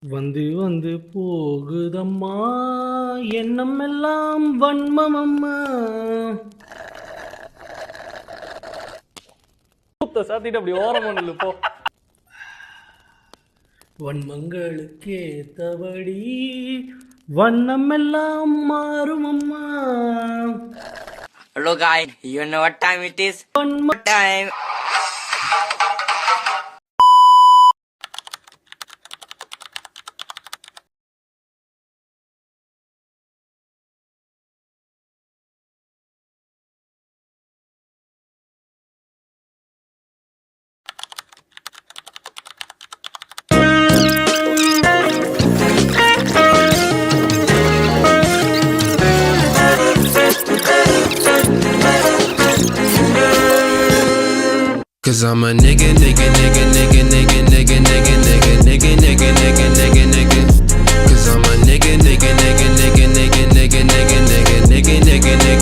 வந்து வந்து போகுதம்மா எண்ணம் எல்லாம் வன்மமம்மா. சாத்திட்டு அப்படி ஓரமா நில்லு போ. வன்மங்களுக்கு ஏத்தபடி வண்ணம் எல்லாம் மாறும் அம்மா. Hello guys, you know what time it is? What time? Cause I'm a nigga, nigga, nigga, nigga, nigga, nigga, nigga, nigga, nigga, nigga, nigga, nigga, nigga. Cause I'm a nigga, nigga, nigga, nigga, nigga, nigga, nigga, nigga, nigga, nigga, nigga.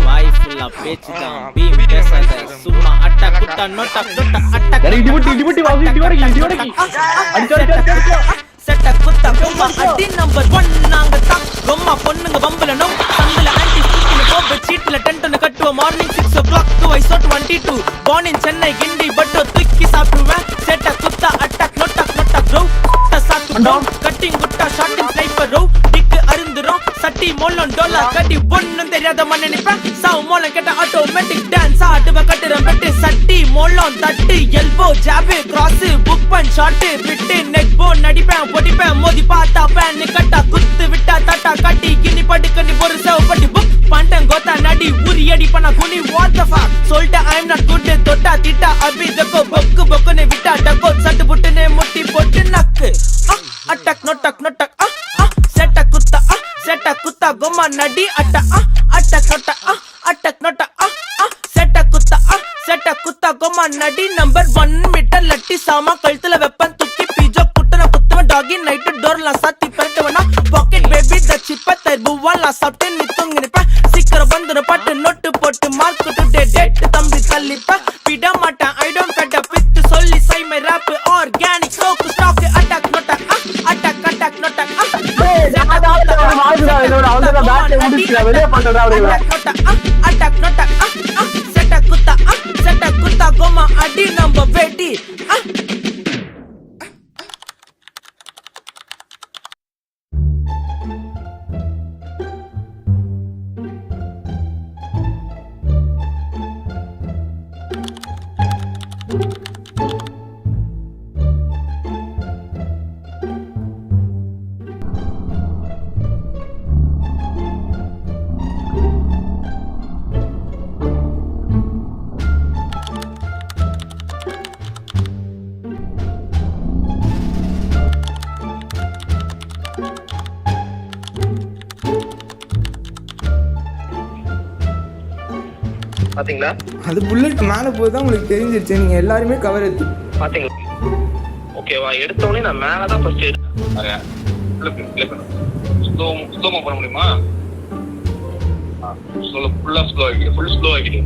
வாய் ஃபுல்லா பேச்சு தான் beam பேசாத சும்மா அட்டா குட்டா NOTA NOTA அட்டா செட்ட குத்தா பொம்மா அடி number 1 நாங்க தான் பொம்மா பொண்ணுங்க பம்பலனும் சந்தில ஆன்டி ஸ்டிக்கில கோப சீட்ல டென்ட் கட்டுவ morning 6 o'clock to I sort 22 born in Chennai Guindy பட்டோ தூக்கி சாப்பிடுவேன் செட்ட குத்தா அட்டா நோட்டா நோட்டா ப்ரோ சாத்து கட்டிங் குட்டா ஷாட்டிங் ஸ்னைப்பர் ரோ டிக் அருந்துறோம் சட்டி மோலன் டோலா கட்டி ஒண்ணும் தெரியாத மண்ண நிப்பேன் சாவு மோலன் கேட்ட ஆட்டோமேட்டிக் டான்ஸ் ஆடுவ கட்டுற பெட்டு சட்டி மோலன் தட்டு எல்போ ஜாப் கிராஸ் புக் பன் ஷாட் விட்டு நெக் போன் நடிப்பேன் ஒடிப்பேன் மோதி பார்த்தா பேன் கட்டா குத்து விட்டா தட்டா கட்டி கிண்ணி பட்டு கண்ணி ஒரு சேவ் பட்டி புக் பண்டன் கோத்தா நடி உரி அடி பண்ண குனி வாட் தி ஃபக் சொல்லிட்ட ஐ அம் நாட் குட் தொட்டா திட்டா அபி தக்கோ பொக்கு பொக்குனே விட்டா டக்கோ சட்டு புட்டுனே முட்டி போட்டு நக்கு அட்டக் நோட்டக் நோட்டக் செட்ட குத்தா கொம்மா நடி அட்டா அட்டக் நோட்டா அட்டக் நோட்டா செட்ட குத்தா கொம்மா நடி நம்பர் 1 மீட்டர் லட்டி சாமா கழுத்துல வெப்பன் துக்கி பீஜோ குட்டன குத்துவன் டாகி நைட்டு டோர்லாம் சாத்தி பரட்டவனா பாக்கெட் பேபி த சிப்ப தர்புவாலாம் சாப்பிட்டு நீ தூங்கி நிப்ப சீக்கிரம் வந்துரு பாட்டு நோட்டு போட்டு மார்க் டுடே டேட் தம்பி தள்ளிப்ப விட மாட்டேன் I don't cut up with சொல்லி சை my rap organic stoke stock attack நோட்டக் அட்டாக் அட்டாக் நோட்டக் செட்ட குத்தா கோமா அடி நம்ம வெடி பாத்தீங்களா? அது புல்லட் மேலே போய் தான் உங்களுக்கு தெரிஞ்சிருச்சு. நீங்கள் எல்லாருமே கவர் எடுத்து பாத்தீங்களா? ஓகேவா, எடுத்தோடனே நான் மேலே தான் ஃபர்ஸ்ட் ஸ்லோமா பண்ண முடியுமா? ஃபுல்லாக ஸ்லோ ஆகிட்டு ஃபுல் ஸ்லோ ஆகிட்டு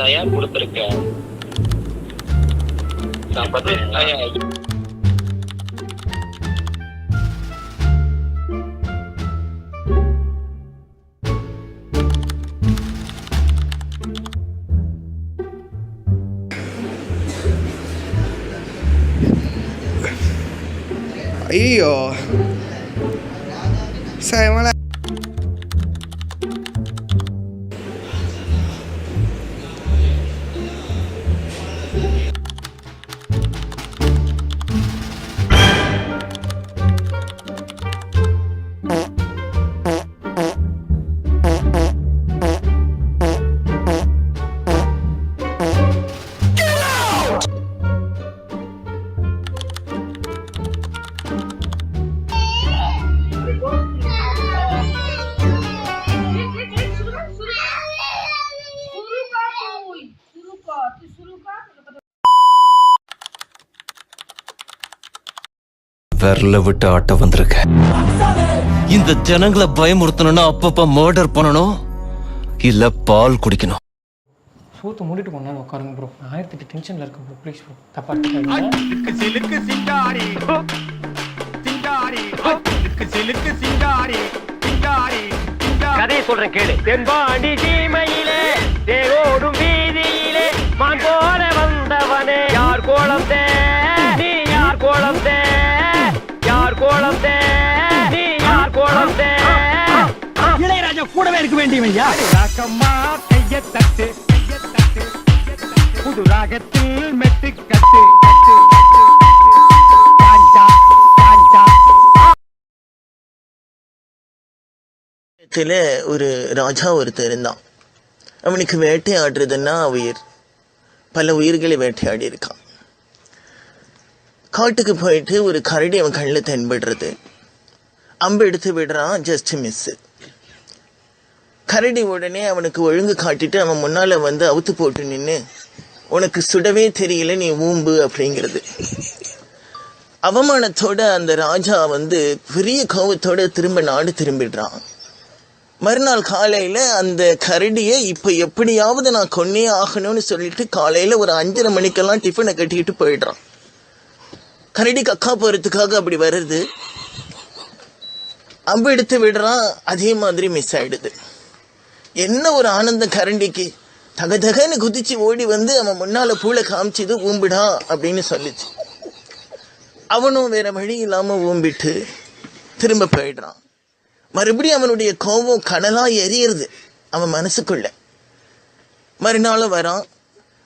தயா கொடுத்துருக்கேன். நான் பார்த்து ஐயோ சார் மேலே விரல விட்டு ஆட்ட வந்திருக்க. இந்த ஜனங்களை பயமுறுத்தணும்னா அப்பப்ப மர்டர் பண்ணணும், இல்ல பால் குடிக்கணும். சூத்து மூடிட்டு கொஞ்ச நேரம் உட்காருங்க ப்ரோ. 1008 டென்ஷன்ல இருக்கேன் ப்ரோ. Please bro. தப்பா எடுத்துக்காதீங்க. சிலுக்கு சிங்காரி சிங்காரி சிலுக்கு சிங்காரி சிங்காரி கதையை சொல்றேன் கேளு. தென்பாண்டி சீமையிலே தேரோடும் வீதியிலே மான் போல வந்தவனே யார் கோலத்தே நீ யார் கோலத்தே யார் கோலத்தே நீ யார் கோலத்தே. இளையராஜா கூடவே இருக்க வேண்டியவன் யார்? ராக்கம்மா கைய தட்டு புது ராகத்தில் மெட்டு கட்டு ஒரு ராஜா ஒருத்தர் இருந்தான். அவனுக்கு வேட்டையாடுறதுன்னா உயிர். பல உயிர்களை வேட்டையாடி இருக்கான். காட்டுக்கு போயிட்டு ஒரு கரடி அவன் கண்ணில் தென்படுறது. அம்பு எடுத்து விடுறான், ஜஸ்ட் மிஸ். கரடி உடனே அவனுக்கு ஒழுங்கு காட்டிட்டு அவன் முன்னால வந்து அவுத்து போட்டு நின்று, உனக்கு சுடவே தெரியல, நீ ஊம்பு அப்படிங்கிறது. அவமானத்தோட அந்த ராஜா பெரிய கோபத்தோட திரும்ப நாடு திரும்பிடுறான். மறுநாள் காலையில அந்த கரடியை இப்ப எப்படியாவது நான் கொன்னே ஆகணும்னு சொல்லிட்டு காலையில ஒரு 5:30 மணிக்கெல்லாம் டிஃபனை கட்டிக்கிட்டு போயிடுறான். கரடி கக்கா போறதுக்காக அப்படி வருது. அம்பு எடுத்து விடுறான், அதே மாதிரி மிஸ் ஆயிடுது. என்ன ஒரு ஆனந்தம் கரண்டிக்கு! தகதகன்னு குதிச்சு ஓடி வந்து அவன் முன்னால பூளை காமிச்சது, ஊம்பிடா அப்படின்னு சொல்லிச்சு. அவனும் வேற வழி இல்லாம ஊம்பிட்டு திரும்ப போயிடுறான். மறுபடியும் அவனுடைய கோபம் கடலா எரியுது அவன் மனசுக்குள்ள. மறுநாளும் வரான்,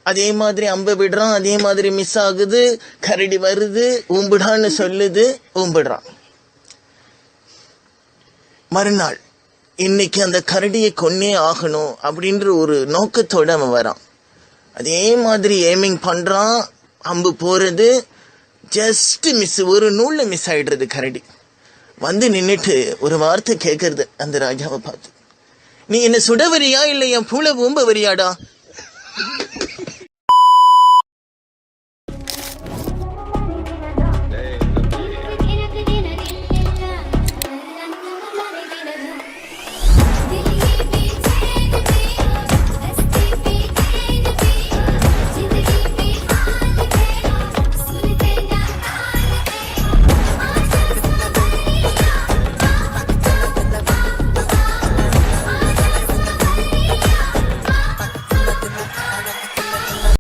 அதே மாதிரி அம்பை விடுறான், அதே மாதிரி மிஸ் ஆகுது. கரடி வருது, ஊம்பிடான்னு சொல்லுது, ஊம்பிடுறான். மறுநாள் இன்னைக்கு அந்த கரடியை கொன்னே ஆகணும் அப்படின்ற ஒரு நோக்கத்தோட அவன் வரான். அதே மாதிரி ஏமிங் பண்றான், அம்பு போறது, ஜஸ்ட் மிஸ், ஒரு நூல்ல மிஸ் ஆயிடுறது. கரடி வந்து நின்னுட்டு ஒரு வார்த்தை கேட்கறது அந்த ராஜாவை பார்த்து, நீ என்ன சுட வரியா இல்லை என் பூளை ஊம்ப வரியாடா?